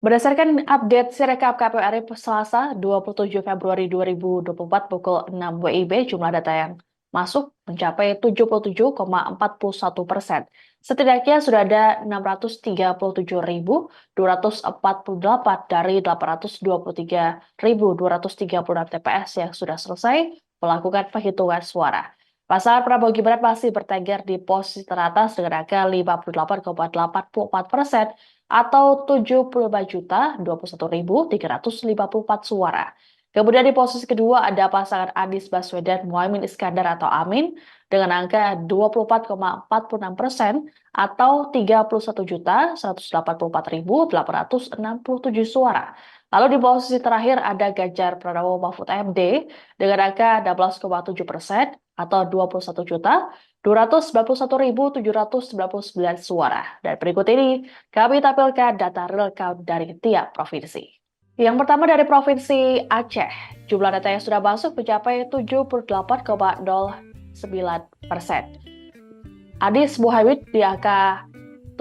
Berdasarkan update Sirekap KPU RI Selasa 27 Februari 2024 pukul 6 WIB, jumlah data yang masuk mencapai 77,41%. Setidaknya sudah ada 637.248 dari 823.236 TPS yang sudah selesai melakukan penghitungan suara. Pasangan Prabowo Gibran masih bertengger di posisi teratas dengan angka 58,84% atau 75.021.354 suara. Kemudian di posisi kedua ada pasangan Anies Baswedan Muhaimin Iskandar atau Amin dengan angka 24,46% atau 31.184.867 suara. Lalu di posisi terakhir ada Ganjar Pranowo Mahfud MD dengan angka 16,7% atau 21.291.799 suara. Dan berikut ini kami tampilkan data real count dari tiap provinsi. Yang pertama dari Provinsi Aceh, jumlah data yang sudah masuk mencapai 78,09%. Anies Muhaimin di angka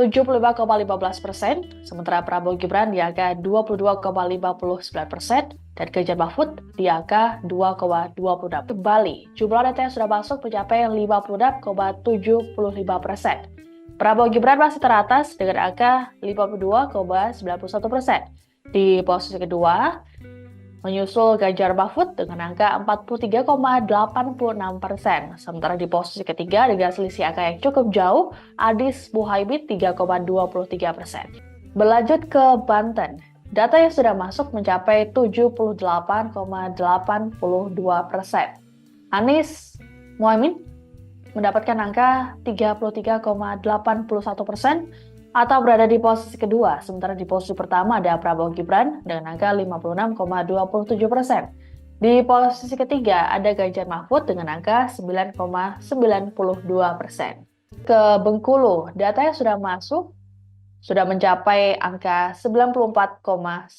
75,15%, sementara Prabowo Gibran di angka 22,59%, dan Ganjar Mahfud di angka 2,26%. Kembali, jumlah data yang sudah masuk mencapai 56,75%. Prabowo Gibran masih teratas dengan angka 52,91%. Di posisi kedua, menyusul Ganjar Mahfud dengan angka 43,86%. Sementara di posisi ketiga dengan selisih angka yang cukup jauh, Anies Muhaimin 3,23%. Berlanjut ke Banten, data yang sudah masuk mencapai 78,82%. Anies Muhaimin mendapatkan angka 33,81% atau berada di posisi kedua, sementara di posisi pertama ada Prabowo Gibran dengan angka 56,27%. Di posisi ketiga ada Ganjar Mahfud dengan angka 9,92%. Ke Bengkulu, data yang sudah masuk sudah mencapai angka 94,11%.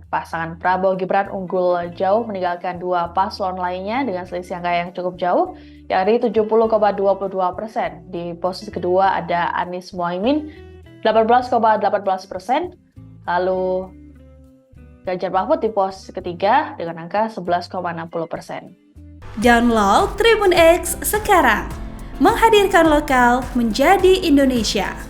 Pasangan Prabowo Gibran unggul jauh meninggalkan dua paslon lainnya dengan selisih angka yang cukup jauh, yakni 70,22%. Di posisi kedua ada Anies Muhaimin 18,18%, lalu Ganjar Mahfud di posisi ketiga dengan angka 11,60%. Download Tribun X sekarang, menghadirkan lokal menjadi Indonesia.